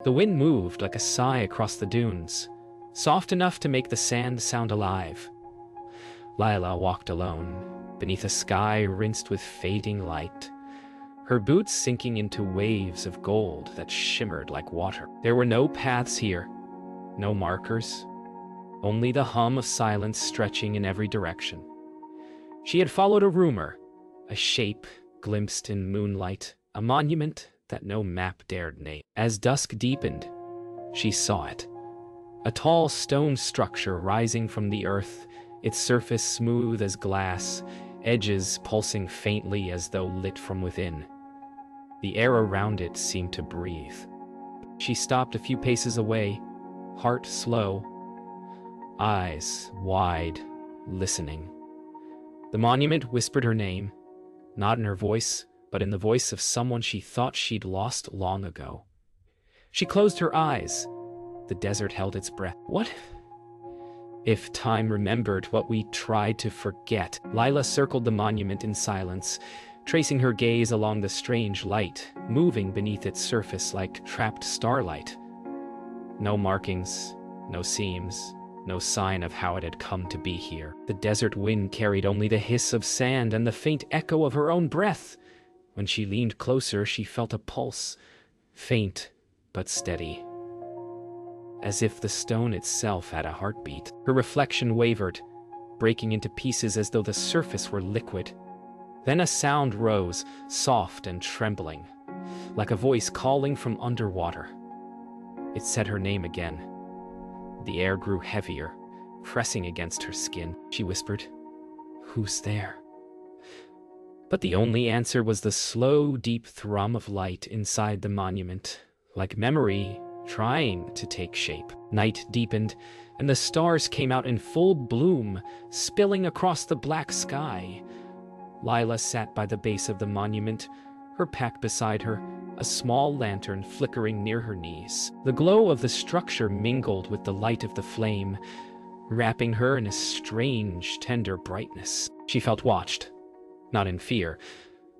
The wind moved like a sigh across the dunes, soft enough to make the sand sound alive. Lila walked alone, beneath a sky rinsed with fading light, her boots sinking into waves of gold that shimmered like water. There were no paths here, no markers, only the hum of silence stretching in every direction. She had followed a rumor, a shape glimpsed in moonlight, a monument that no map dared name. As dusk deepened, she saw it. A tall stone structure rising from the earth, its surface smooth as glass, edges pulsing faintly as though lit from within. The air around it seemed to breathe. She stopped a few paces away, heart slow, eyes wide, listening. The monument whispered her name, not in her voice, but in the voice of someone she thought she'd lost long ago. She closed her eyes. The desert held its breath. What if time remembered what we tried to forget? Lila circled the monument in silence, tracing her gaze along the strange light, moving beneath its surface like trapped starlight. No markings, no seams, no sign of how it had come to be here. The desert wind carried only the hiss of sand and the faint echo of her own breath. When she leaned closer, she felt a pulse, faint but steady, as if the stone itself had a heartbeat. Her reflection wavered, breaking into pieces as though the surface were liquid. Then a sound rose, soft and trembling, like a voice calling from underwater. It said her name again. The air grew heavier, pressing against her skin. She whispered, "Who's there?" But the only answer was the slow, deep thrum of light inside the monument, like memory trying to take shape. Night deepened, and the stars came out in full bloom, spilling across the black sky. Lila sat by the base of the monument, her pack beside her, a small lantern flickering near her knees. The glow of the structure mingled with the light of the flame, wrapping her in a strange, tender brightness. She felt watched, not in fear,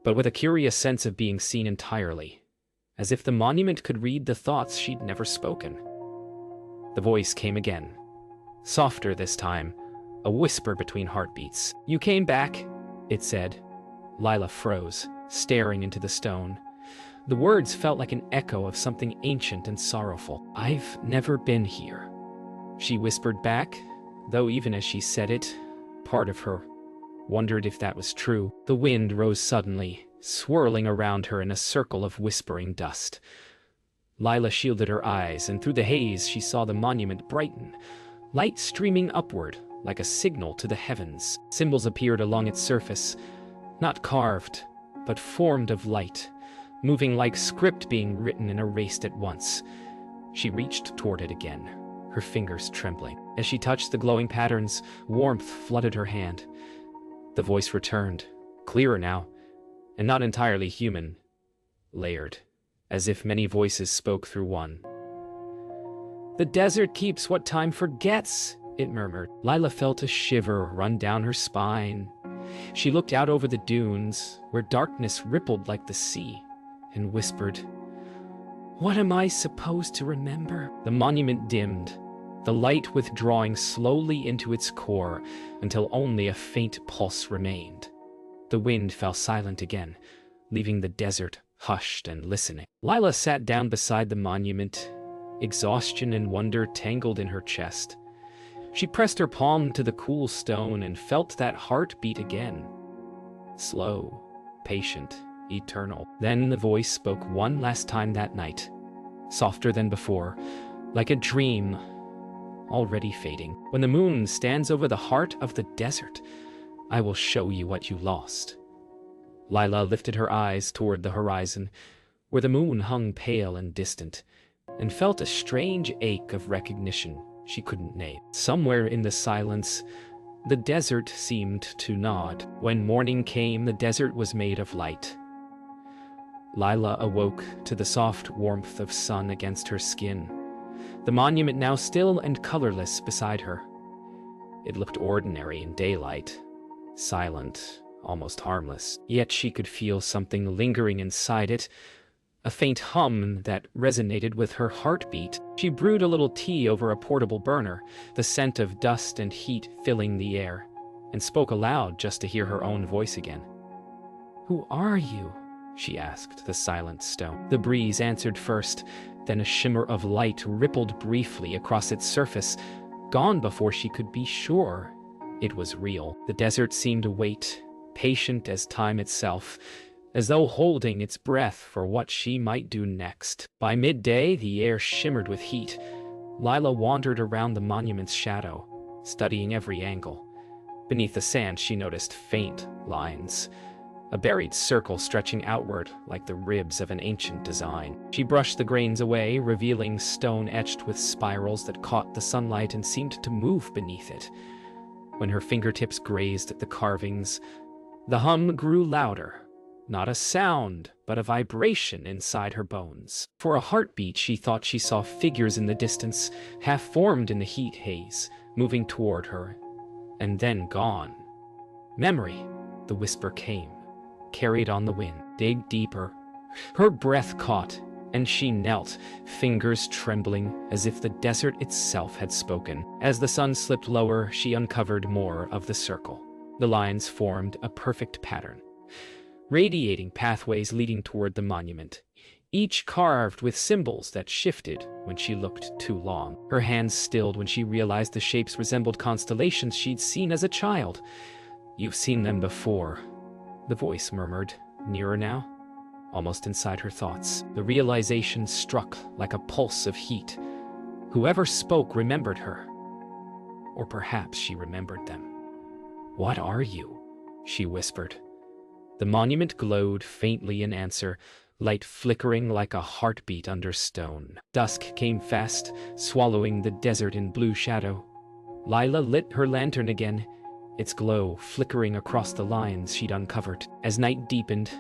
but with a curious sense of being seen entirely, as if the monument could read the thoughts she'd never spoken. The voice came again, softer this time, a whisper between heartbeats. "You came back," it said. Lila froze, staring into the stone. The words felt like an echo of something ancient and sorrowful. "I've never been here," she whispered back, though even as she said it, part of her wondered if that was true. The wind rose suddenly, swirling around her in a circle of whispering dust. Lila shielded her eyes, and through the haze she saw the monument brighten, light streaming upward like a signal to the heavens. Symbols appeared along its surface, not carved, but formed of light, moving like script being written and erased at once. She reached toward it again, her fingers trembling. As she touched the glowing patterns, warmth flooded her hand. The voice returned, clearer now, and not entirely human, layered, as if many voices spoke through one. "The desert keeps what time forgets," it murmured. Lila felt a shiver run down her spine. She looked out over the dunes, where darkness rippled like the sea, and whispered, "What am I supposed to remember?" The monument dimmed, the light withdrawing slowly into its core until only a faint pulse remained. The wind fell silent again, leaving the desert hushed and listening. Lila sat down beside the monument, exhaustion and wonder tangled in her chest. She pressed her palm to the cool stone and felt that heart beat again. Slow, patient, eternal. Then the voice spoke one last time that night, softer than before, like a dream already fading. "When the moon stands over the heart of the desert, I will show you what you lost." Lila lifted her eyes toward the horizon, where the moon hung pale and distant, and felt a strange ache of recognition she couldn't name. Somewhere in the silence, the desert seemed to nod. When morning came, the desert was made of light. Lila awoke to the soft warmth of sun against her skin, the monument now still and colorless beside her. It looked ordinary in daylight, silent, almost harmless. Yet she could feel something lingering inside it, a faint hum that resonated with her heartbeat. She brewed a little tea over a portable burner, the scent of dust and heat filling the air, and spoke aloud just to hear her own voice again. "Who are you?" she asked the silent stone. The breeze answered first, then a shimmer of light rippled briefly across its surface, gone before she could be sure it was real. The desert seemed to wait, patient as time itself, as though holding its breath for what she might do next. By midday, the air shimmered with heat. Lila wandered around the monument's shadow, studying every angle. Beneath the sand, she noticed faint lines, a buried circle stretching outward like the ribs of an ancient design. She brushed the grains away, revealing stone etched with spirals that caught the sunlight and seemed to move beneath it. When her fingertips grazed the carvings, the hum grew louder. Not a sound, but a vibration inside her bones. For a heartbeat, she thought she saw figures in the distance, half-formed in the heat haze, moving toward her, and then gone. "Memory," the whisper came, carried on the wind. "Dig deeper." Her breath caught, and she knelt, fingers trembling as if the desert itself had spoken. As the sun slipped lower, she uncovered more of the circle. The lines formed a perfect pattern, radiating pathways leading toward the monument, each carved with symbols that shifted when she looked too long. Her hands stilled when she realized the shapes resembled constellations she'd seen as a child. "You've seen them before," the voice murmured, nearer now, almost inside her thoughts. The realization struck like a pulse of heat. Whoever spoke remembered her. Or perhaps she remembered them. "What are you?" she whispered. The monument glowed faintly in answer, light flickering like a heartbeat under stone. Dusk came fast, swallowing the desert in blue shadow. Lila lit her lantern again, its glow flickering across the lines she'd uncovered. As night deepened,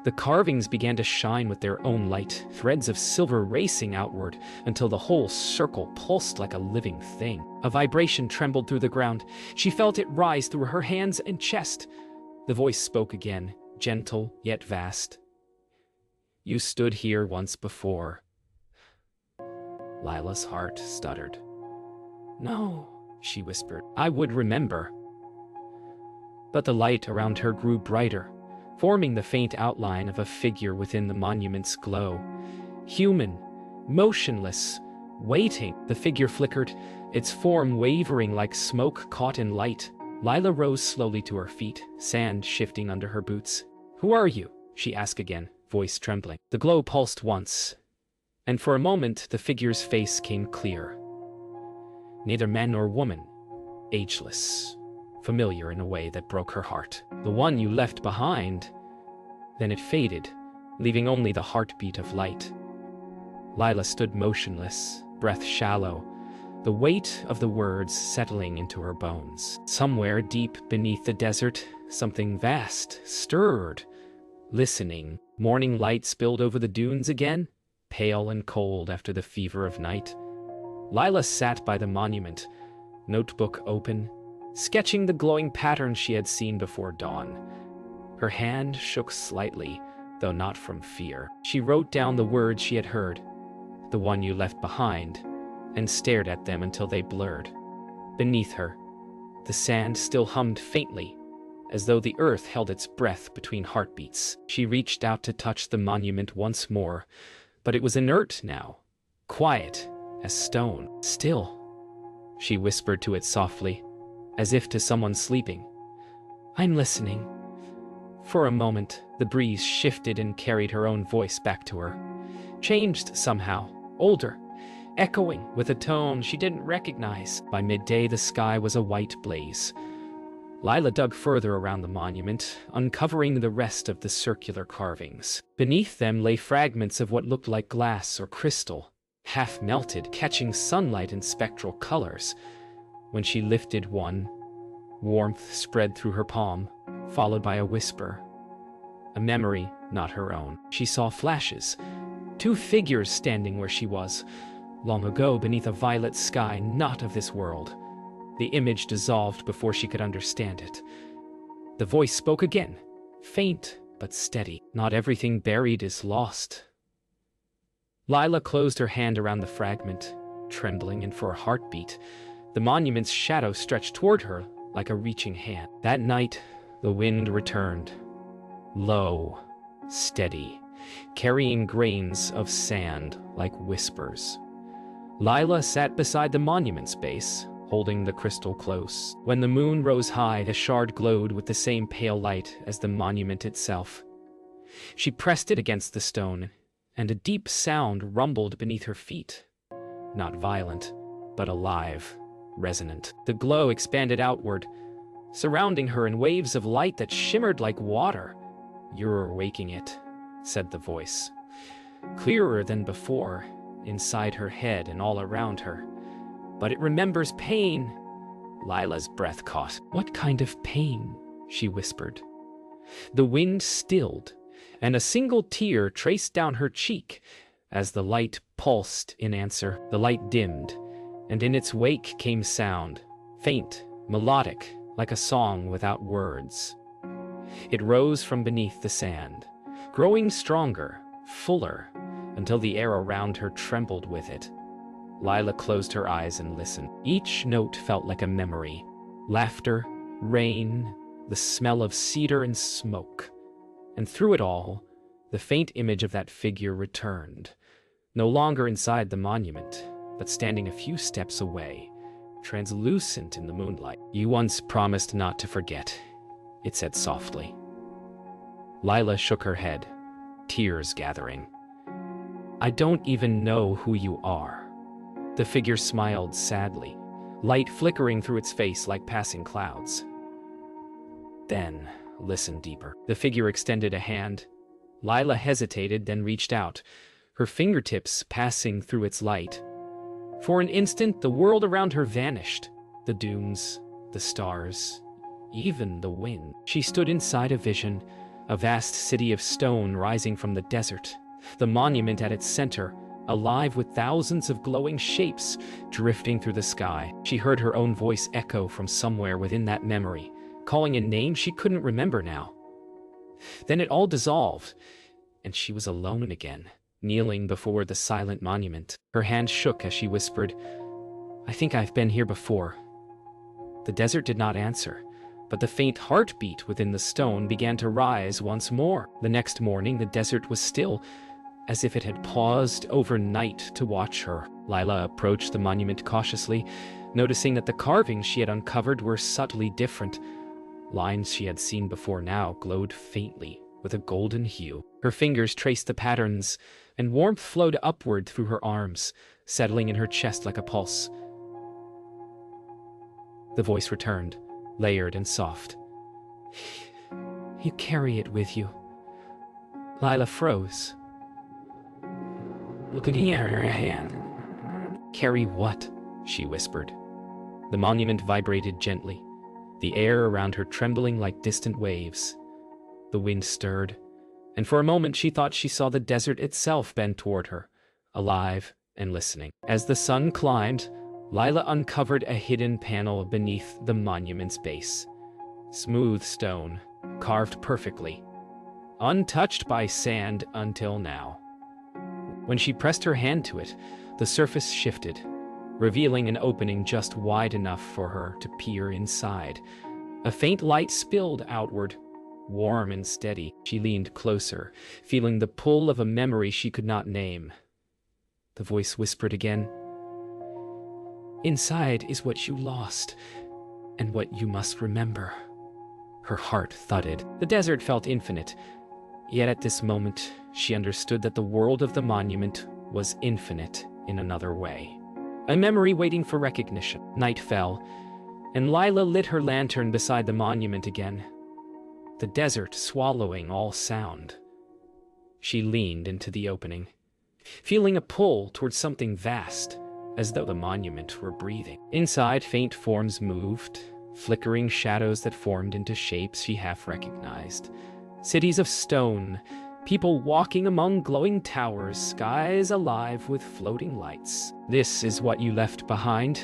the carvings began to shine with their own light, threads of silver racing outward until the whole circle pulsed like a living thing. A vibration trembled through the ground. She felt it rise through her hands and chest. The voice spoke again, gentle yet vast. "You stood here once before." Lila's heart stuttered. "No," she whispered. "I would remember." But the light around her grew brighter, forming the faint outline of a figure within the monument's glow. Human, motionless, waiting. The figure flickered, its form wavering like smoke caught in light. Lila rose slowly to her feet, sand shifting under her boots. "Who are you?" she asked again, voice trembling. The glow pulsed once, and for a moment the figure's face came clear. Neither man nor woman, ageless, familiar in a way that broke her heart. "The one you left behind." Then it faded, leaving only the heartbeat of light. Lila stood motionless, breath shallow, the weight of the words settling into her bones. Somewhere deep beneath the desert, something vast stirred, listening. Morning light spilled over the dunes again, pale and cold after the fever of night. Lila sat by the monument, notebook open, sketching the glowing pattern she had seen before dawn. Her hand shook slightly, though not from fear. She wrote down the words she had heard, "The one you left behind," and stared at them until they blurred. Beneath her, the sand still hummed faintly, as though the earth held its breath between heartbeats. She reached out to touch the monument once more, but it was inert now, quiet as stone. "Still," she whispered to it softly, as if to someone sleeping. "I'm listening." For a moment, the breeze shifted and carried her own voice back to her. Changed somehow, older, echoing with a tone she didn't recognize. By midday, the sky was a white blaze. Lila dug further around the monument, uncovering the rest of the circular carvings. Beneath them lay fragments of what looked like glass or crystal, half melted, catching sunlight in spectral colors. When she lifted one, warmth spread through her palm, followed by a whisper. A memory, not her own. She saw flashes, two figures standing where she was, long ago beneath a violet sky not of this world. The image dissolved before she could understand it. The voice spoke again, faint but steady. "Not everything buried is lost. Lila closed her hand around the fragment, trembling, and for a heartbeat, the monument's shadow stretched toward her like a reaching hand. That night, the wind returned, low, steady, carrying grains of sand like whispers. Lila sat beside the monument's base, holding the crystal close. When the moon rose high, the shard glowed with the same pale light as the monument itself. She pressed it against the stone, and a deep sound rumbled beneath her feet. Not violent, but alive, resonant. The glow expanded outward, surrounding her in waves of light that shimmered like water. "You're waking it," said the voice, clearer than before, inside her head and all around her. "But it remembers pain." Lila's breath caught. "What kind of pain?" she whispered. The wind stilled, and a single tear traced down her cheek as the light pulsed in answer. The light dimmed, and in its wake came sound, faint, melodic, like a song without words. It rose from beneath the sand, growing stronger, fuller, until the air around her trembled with it. Lila closed her eyes and listened. Each note felt like a memory. Laughter, rain, the smell of cedar and smoke. And through it all, the faint image of that figure returned, no longer inside the monument, but standing a few steps away, translucent in the moonlight. "You once promised not to forget," it said softly. Lila shook her head, tears gathering. "I don't even know who you are." The figure smiled sadly, light flickering through its face like passing clouds. "Then, listen deeper." The figure extended a hand. Lila hesitated, then reached out, her fingertips passing through its light. For an instant, the world around her vanished. The dunes, the stars, even the wind. She stood inside a vision, a vast city of stone rising from the desert, the monument at its center, alive with thousands of glowing shapes drifting through the sky. She heard her own voice echo from somewhere within that memory, calling a name she couldn't remember now. Then it all dissolved, and she was alone again, kneeling before the silent monument. Her hand shook as she whispered, "I think I've been here before." The desert did not answer, but the faint heartbeat within the stone began to rise once more. The next morning, the desert was still, as if it had paused overnight to watch her. Lila approached the monument cautiously, noticing that the carvings she had uncovered were subtly different. Lines she had seen before now glowed faintly with a golden hue. Her fingers traced the patterns, and warmth flowed upward through her arms, settling in her chest like a pulse. The voice returned, layered and soft. "You carry it with you." Lila froze, looking at her hand. "Carry what?" she whispered. The monument vibrated gently, the air around her trembling like distant waves. The wind stirred, and for a moment she thought she saw the desert itself bend toward her, alive and listening. As the sun climbed, Lila uncovered a hidden panel beneath the monument's base. Smooth stone, carved perfectly, untouched by sand until now. When she pressed her hand to it, the surface shifted, revealing an opening just wide enough for her to peer inside. A faint light spilled outward, warm and steady. She leaned closer, feeling the pull of a memory she could not name. The voice whispered again, "Inside is what you lost, and what you must remember." Her heart thudded. The desert felt infinite, yet at this moment, she understood that the world of the monument was infinite in another way. A memory waiting for recognition. Night fell, and Lila lit her lantern beside the monument again, the desert swallowing all sound. She leaned into the opening, feeling a pull towards something vast, as though the monument were breathing. Inside, faint forms moved, flickering shadows that formed into shapes she half recognized. Cities of stone, people walking among glowing towers, skies alive with floating lights. "This is what you left behind,"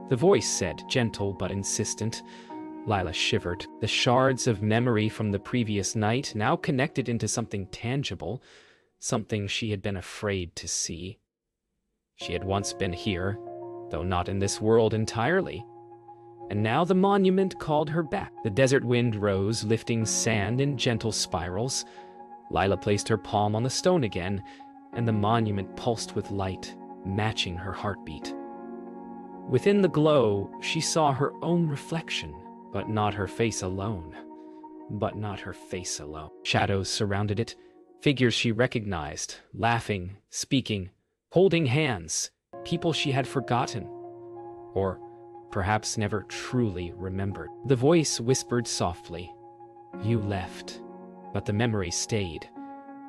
the voice said, gentle but insistent. Lila shivered. The shards of memory from the previous night, now connected into something tangible, something she had been afraid to see. She had once been here, though not in this world entirely, and now the monument called her back. The desert wind rose, lifting sand in gentle spirals. Lila placed her palm on the stone again, and the monument pulsed with light, matching her heartbeat. Within the glow, she saw her own reflection, but not her face alone. Shadows surrounded it, figures she recognized, laughing, speaking, holding hands, people she had forgotten, or perhaps never truly remembered. The voice whispered softly, "You left, but the memory stayed."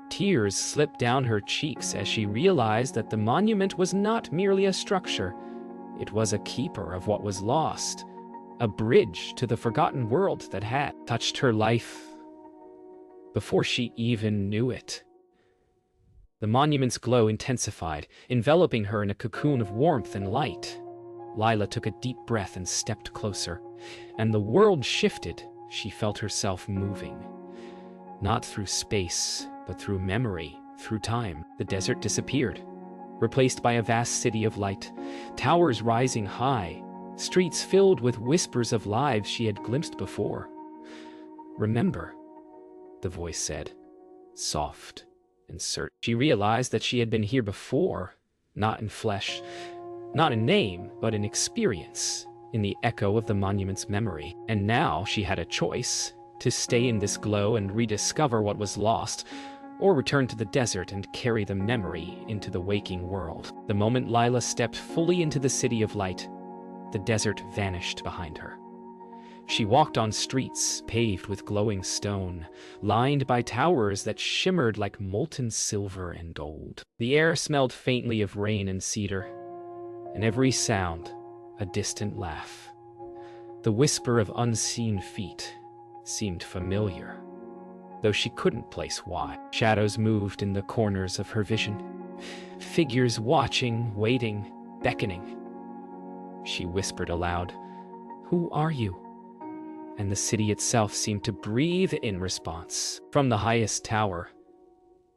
Tears slipped down her cheeks as she realized that the monument was not merely a structure. It was a keeper of what was lost, a bridge to the forgotten world that had touched her life before she even knew it. The monument's glow intensified, enveloping her in a cocoon of warmth and light. Lila took a deep breath and stepped closer, and the world shifted. She felt herself moving. Not through space, but through memory, through time. The desert disappeared, replaced by a vast city of light, towers rising high, streets filled with whispers of lives she had glimpsed before. "Remember," the voice said, soft and certain. She realized that she had been here before, not in flesh, not in name, but in experience, in the echo of the monument's memory. And now she had a choice: to stay in this glow and rediscover what was lost, or return to the desert and carry the memory into the waking world. The moment Lila stepped fully into the city of light, the desert vanished behind her. She walked on streets paved with glowing stone, lined by towers that shimmered like molten silver and gold. The air smelled faintly of rain and cedar, and every sound a distant laugh. The whisper of unseen feet seemed familiar, though she couldn't place why. Shadows moved in the corners of her vision, figures watching, waiting, beckoning. She whispered aloud, "Who are you?" And the city itself seemed to breathe in response. From the highest tower,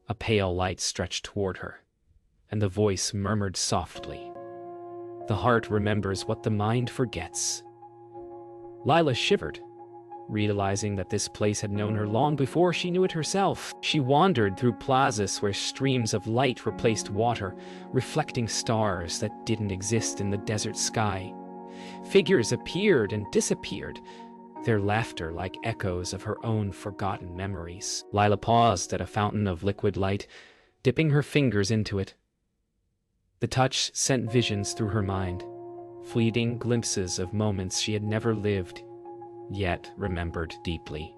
a pale light stretched toward her, and the voice murmured softly, "The heart remembers what the mind forgets." Lila shivered, realizing that this place had known her long before she knew it herself. She wandered through plazas where streams of light replaced water, reflecting stars that didn't exist in the desert sky. Figures appeared and disappeared, their laughter like echoes of her own forgotten memories. Lila paused at a fountain of liquid light, dipping her fingers into it. The touch sent visions through her mind, fleeting glimpses of moments she had never lived, yet remembered deeply.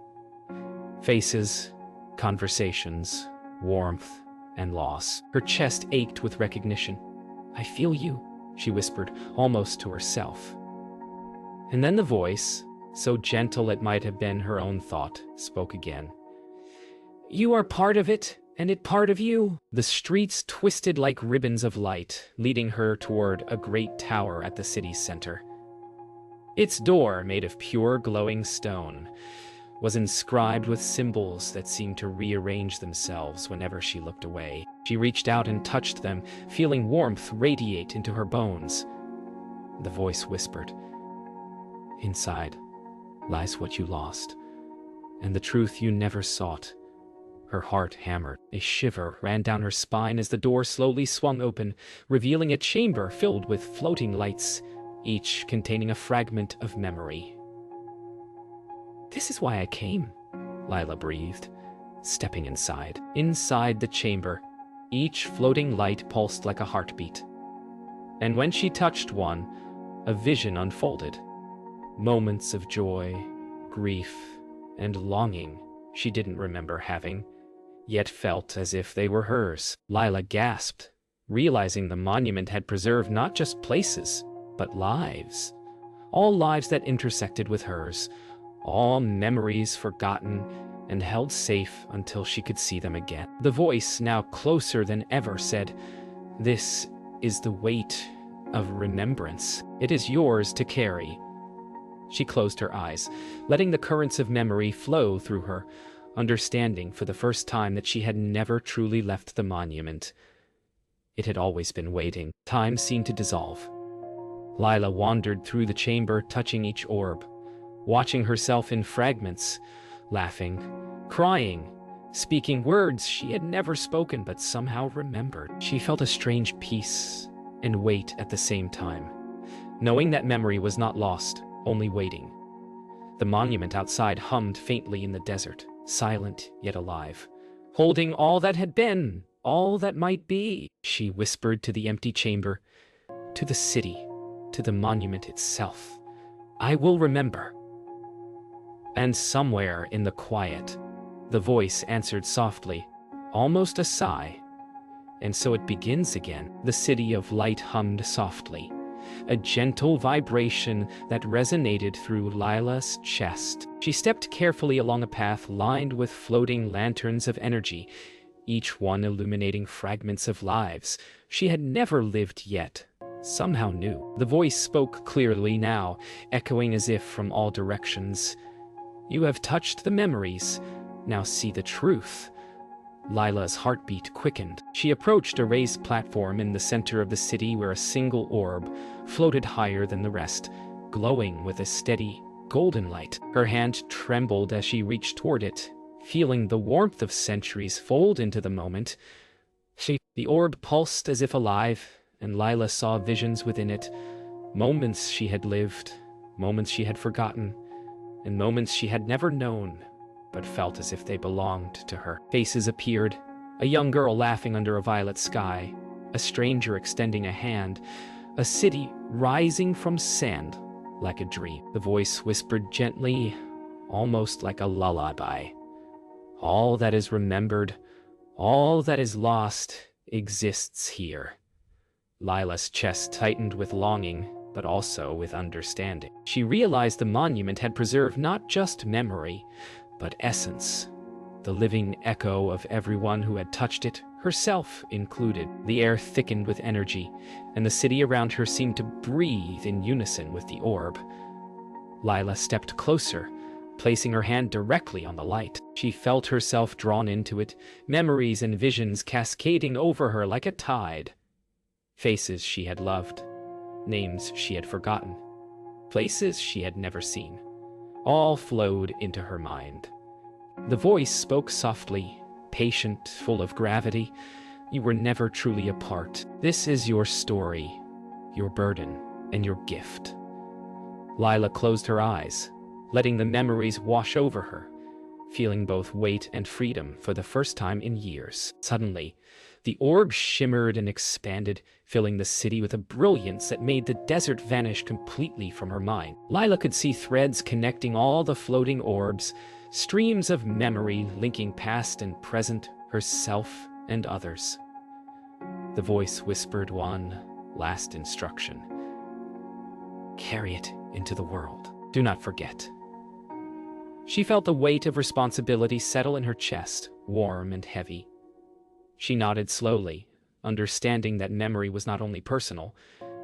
Faces, conversations, warmth, and loss. Her chest ached with recognition. "I feel you," she whispered, almost to herself. And then the voice, so gentle it might have been her own thought, spoke again. "You are part of it, and it part of you." The streets twisted like ribbons of light, leading her toward a great tower at the city's center. Its door, made of pure glowing stone, was inscribed with symbols that seemed to rearrange themselves whenever she looked away. She reached out and touched them, feeling warmth radiate into her bones. The voice whispered, "Inside lies what you lost, and the truth you never sought." Her heart hammered. A shiver ran down her spine as the door slowly swung open, revealing a chamber filled with floating lights, each containing a fragment of memory. "This is why I came," Lila breathed, stepping inside. Inside the chamber, each floating light pulsed like a heartbeat. And when she touched one, a vision unfolded. Moments of joy, grief, and longing she didn't remember having, yet felt as if they were hers. Lila gasped, realizing the monument had preserved not just places, but lives. All lives that intersected with hers, all memories forgotten and held safe until she could see them again. The voice, now closer than ever, said, "This is the weight of remembrance. It is yours to carry." She closed her eyes, letting the currents of memory flow through her, understanding for the first time that she had never truly left the monument. It had always been waiting. Time seemed to dissolve. Lila wandered through the chamber, touching each orb, watching herself in fragments, laughing, crying, speaking words she had never spoken but somehow remembered. She felt a strange peace and weight at the same time, knowing that memory was not lost, only waiting. The monument outside hummed faintly in the desert, silent yet alive, holding all that had been, all that might be. She whispered to the empty chamber, to the city, to the monument itself. "I will remember." And somewhere in the quiet, the voice answered softly, almost a sigh. "And so it begins again." The city of light hummed softly, a gentle vibration that resonated through Lila's chest. She stepped carefully along a path lined with floating lanterns of energy, each one illuminating fragments of lives she had never lived yet, somehow new. The voice spoke clearly now, echoing as if from all directions. "You have touched the memories. Now see the truth." Lila's heartbeat quickened. She approached a raised platform in the center of the city where a single orb floated higher than the rest, glowing with a steady, golden light. Her hand trembled as she reached toward it, feeling the warmth of centuries fold into the moment. The orb pulsed as if alive, and Lila saw visions within it, moments she had lived, moments she had forgotten, and moments she had never known, but felt as if they belonged to her. Faces appeared, a young girl laughing under a violet sky, a stranger extending a hand, a city rising from sand like a dream. The voice whispered gently, almost like a lullaby. "All that is remembered, all that is lost, exists here." Lila's chest tightened with longing, but also with understanding. She realized the monument had preserved not just memory, but essence, the living echo of everyone who had touched it, herself included. The air thickened with energy, and the city around her seemed to breathe in unison with the orb. Lila stepped closer, placing her hand directly on the light. She felt herself drawn into it, memories and visions cascading over her like a tide. Faces she had loved, names she had forgotten, places she had never seen, all flowed into her mind. The voice spoke softly, patient, full of gravity. "You were never truly apart. This is your story, your burden, and your gift." Lila closed her eyes, letting the memories wash over her, feeling both weight and freedom for the first time in years. Suddenly, the orb shimmered and expanded, filling the city with a brilliance that made the desert vanish completely from her mind. Lila could see threads connecting all the floating orbs, streams of memory linking past and present, herself and others. The voice whispered one last instruction. "Carry it into the world. Do not forget." She felt the weight of responsibility settle in her chest, warm and heavy. She nodded slowly, understanding that memory was not only personal,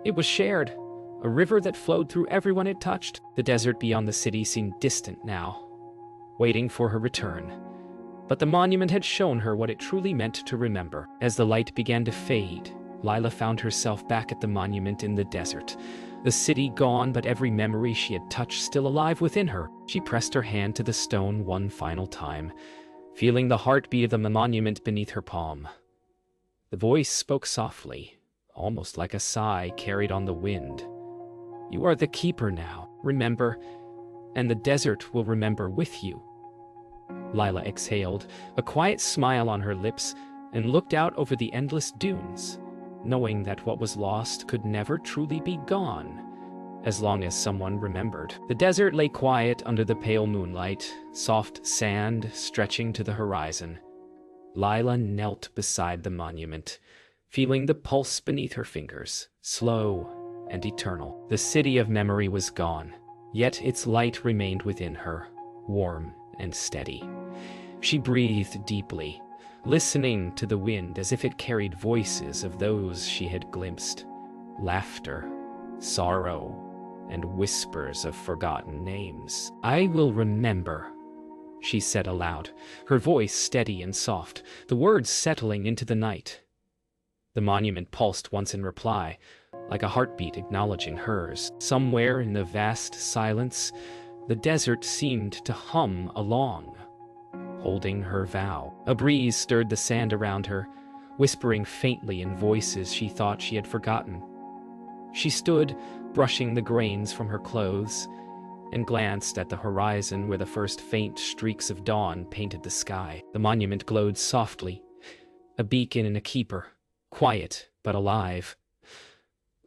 it was shared, a river that flowed through everyone it touched. The desert beyond the city seemed distant now, waiting for her return. But the monument had shown her what it truly meant to remember. As the light began to fade, Lila found herself back at the monument in the desert. The city gone, but every memory she had touched still alive within her. She pressed her hand to the stone one final time, feeling the heartbeat of the monument beneath her palm. The voice spoke softly, almost like a sigh carried on the wind. "You are the keeper now, remember, and the desert will remember with you." Lila exhaled, a quiet smile on her lips, and looked out over the endless dunes, knowing that what was lost could never truly be gone, as long as someone remembered. The desert lay quiet under the pale moonlight, soft sand stretching to the horizon. Lila knelt beside the monument, feeling the pulse beneath her fingers, slow and eternal. The city of memory was gone, yet its light remained within her, warm and steady. She breathed deeply, listening to the wind as if it carried voices of those she had glimpsed, laughter, sorrow, and whispers of forgotten names. "I will remember," she said aloud, her voice steady and soft, the words settling into the night. The monument pulsed once in reply, like a heartbeat acknowledging hers. Somewhere in the vast silence, the desert seemed to hum along, holding her vow. A breeze stirred the sand around her, whispering faintly in voices she thought she had forgotten. She stood, brushing the grains from her clothes, and glanced at the horizon where the first faint streaks of dawn painted the sky. The monument glowed softly, a beacon and a keeper, quiet but alive.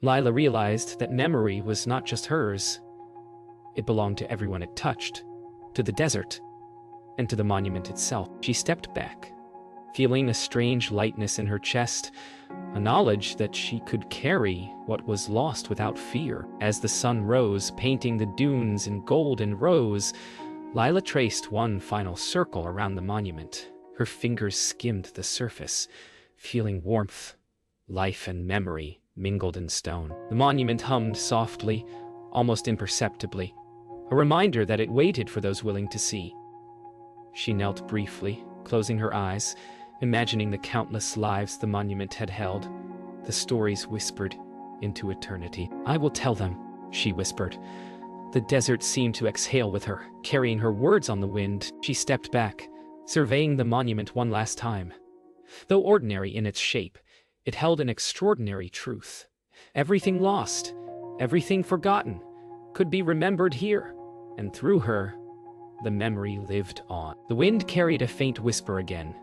Lila realized that memory was not just hers. It belonged to everyone it touched, to the desert, and to the monument itself. She stepped back, feeling a strange lightness in her chest, a knowledge that she could carry what was lost without fear. As the sun rose, painting the dunes in gold and rose, Lila traced one final circle around the monument. Her fingers skimmed the surface, feeling warmth, life, and memory mingled in stone. The monument hummed softly, almost imperceptibly, a reminder that it waited for those willing to see. She knelt briefly, closing her eyes, imagining the countless lives the monument had held, the stories whispered into eternity. "I will tell them," she whispered. The desert seemed to exhale with her, carrying her words on the wind. She stepped back, surveying the monument one last time. Though ordinary in its shape, it held an extraordinary truth. Everything lost, everything forgotten, could be remembered here, and through her, the memory lived on. The wind carried a faint whisper again,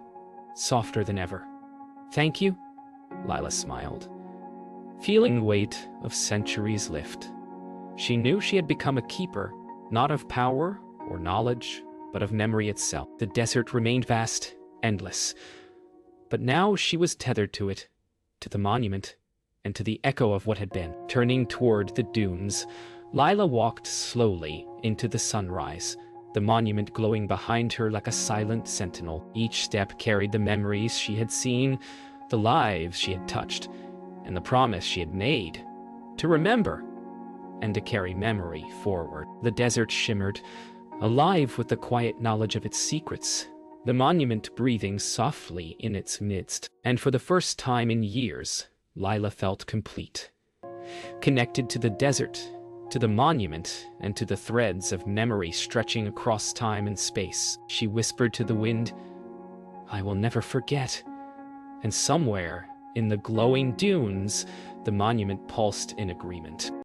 softer than ever. "Thank you," Lila smiled, feeling the weight of centuries lift. She knew she had become a keeper, not of power or knowledge, but of memory itself. The desert remained vast, endless, but now she was tethered to it, to the monument, and to the echo of what had been. Turning toward the dunes, Lila walked slowly into the sunrise, the monument glowing behind her like a silent sentinel. Each step carried the memories she had seen, the lives she had touched, and the promise she had made to remember and to carry memory forward. The desert shimmered, alive with the quiet knowledge of its secrets, the monument breathing softly in its midst. And for the first time in years, Lila felt complete, connected to the desert, to the monument, and to the threads of memory stretching across time and space. She whispered to the wind, "I will never forget." And somewhere in the glowing dunes, the monument pulsed in agreement.